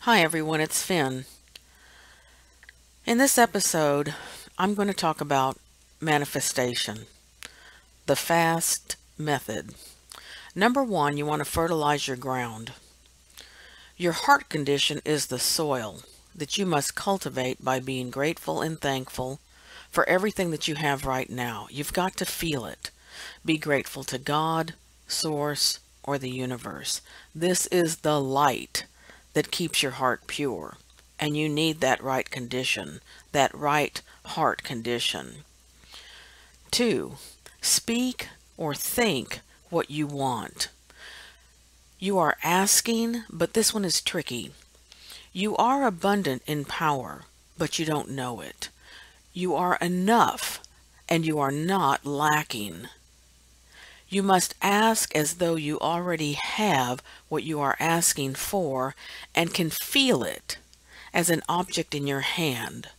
Hi everyone, it's Finn. In this episode, I'm going to talk about manifestation, the FAST method. Number one, you want to fertilize your ground. Your heart condition is the soil that you must cultivate by being grateful and thankful for everything that you have right now. You've got to feel it. Be grateful to God, Source, or the universe. This is the light that keeps your heart pure. And you need that right condition, that right heart condition. 2, speak or think what you want. You are asking, but this one is tricky. You are abundant in power, but you don't know it. You are enough, and you are not lacking. You must ask as though you already have what you are asking for and can feel it as an object in your hand.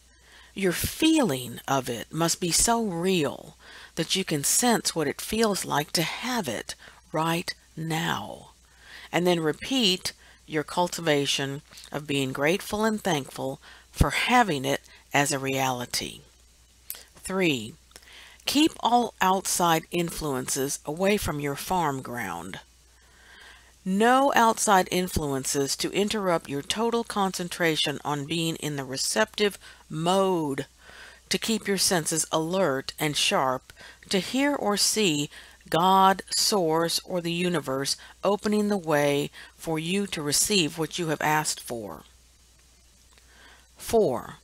Your feeling of it must be so real that you can sense what it feels like to have it right now. And then repeat your cultivation of being grateful and thankful for having it as a reality. 3, keep all outside influences away from your farm ground. No outside influences to interrupt your total concentration on being in the receptive mode, to keep your senses alert and sharp, to hear or see God, Source, or the universe opening the way for you to receive what you have asked for. 4,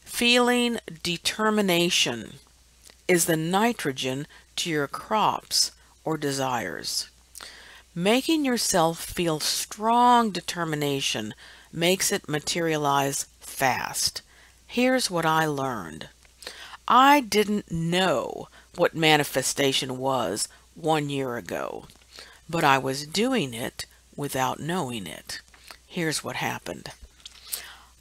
feeling determination is the nitrogen to your crops or desires. Making yourself feel strong determination makes it materialize fast. Here's what I learned. I didn't know what manifestation was 1 year ago, but I was doing it without knowing it. Here's what happened.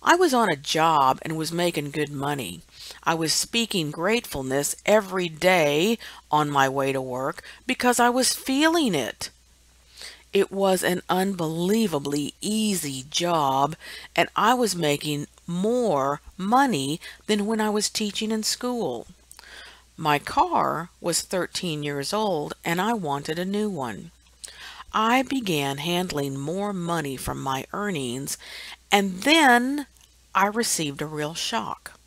I was on a job and was making good money. I was speaking gratefulness every day on my way to work because I was feeling it. It was an unbelievably easy job, and I was making more money than when I was teaching in school. My car was 13 years old, and I wanted a new one. I began handling more money from my earnings, and then I received a real shock.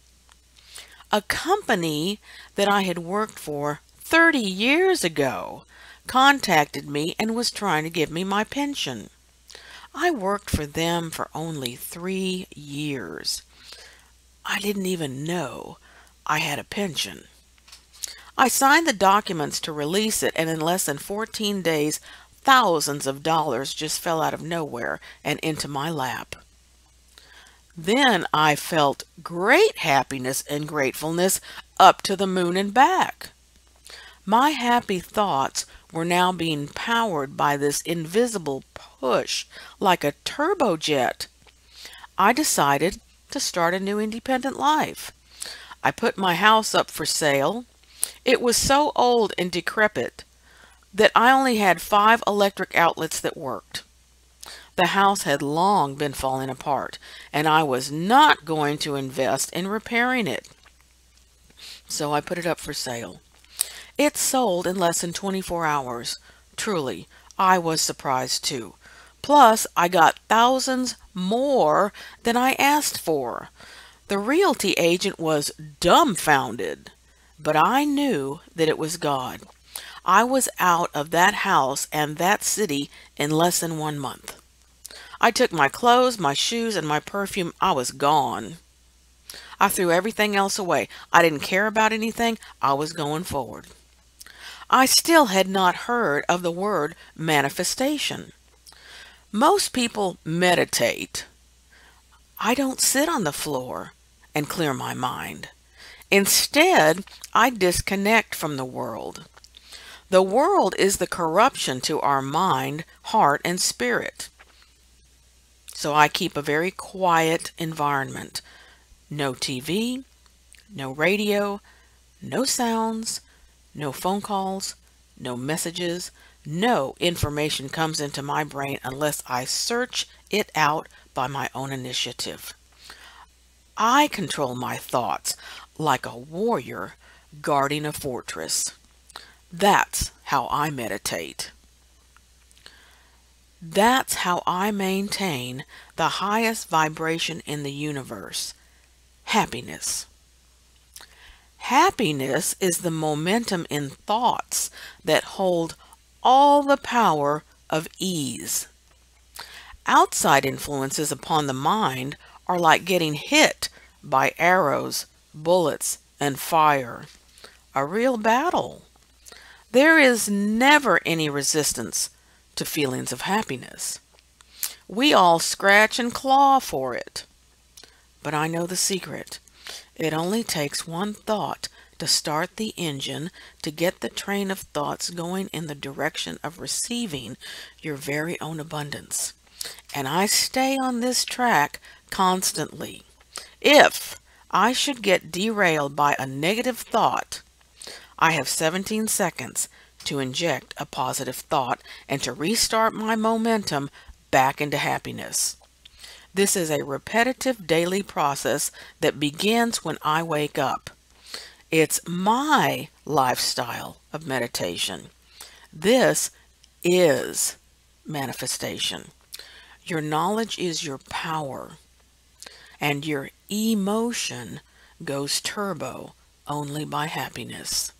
A company that I had worked for 30 years ago contacted me and was trying to give me my pension. I worked for them for only 3 years. I didn't even know I had a pension. I signed the documents to release it, and in less than 14 days, thousands of dollars just fell out of nowhere and into my lap. Then I felt great happiness and gratefulness up to the moon and back. My happy thoughts were now being powered by this invisible push like a turbojet. I decided to start a new independent life. I put my house up for sale. It was so old and decrepit that I only had 5 electric outlets that worked. The house had long been falling apart, and I was not going to invest in repairing it. So I put it up for sale. It sold in less than 24 hours. Truly, I was surprised too. Plus, I got thousands more than I asked for. The realty agent was dumbfounded, but I knew that it was God. I was out of that house and that city in less than 1 month. I took my clothes, my shoes, and my perfume. I was gone. I threw everything else away. I didn't care about anything. I was going forward. I still had not heard of the word manifestation. Most people meditate. I don't sit on the floor and clear my mind. Instead, I disconnect from the world. The world is the corruption to our mind, heart, and spirit. So I keep a very quiet environment. No TV, no radio, no sounds, no phone calls, no messages, No information comes into my brain unless I search it out by my own initiative. I control my thoughts like a warrior guarding a fortress. That's how I meditate. That's how I maintain the highest vibration in the universe, happiness. Happiness is the momentum in thoughts that hold all the power of ease. Outside influences upon the mind are like getting hit by arrows, bullets, and fire. A real battle. There is never any resistance to feelings of happiness. We all scratch and claw for it. But I know the secret. It only takes one thought to start the engine to get the train of thoughts going in the direction of receiving your very own abundance. And I stay on this track constantly. If I should get derailed by a negative thought, I have 17 seconds to inject a positive thought and to restart my momentum back into happiness. This is a repetitive daily process that begins when I wake up. It's my lifestyle of meditation. This is manifestation. Your knowledge is your power, and your emotion goes turbo only by happiness.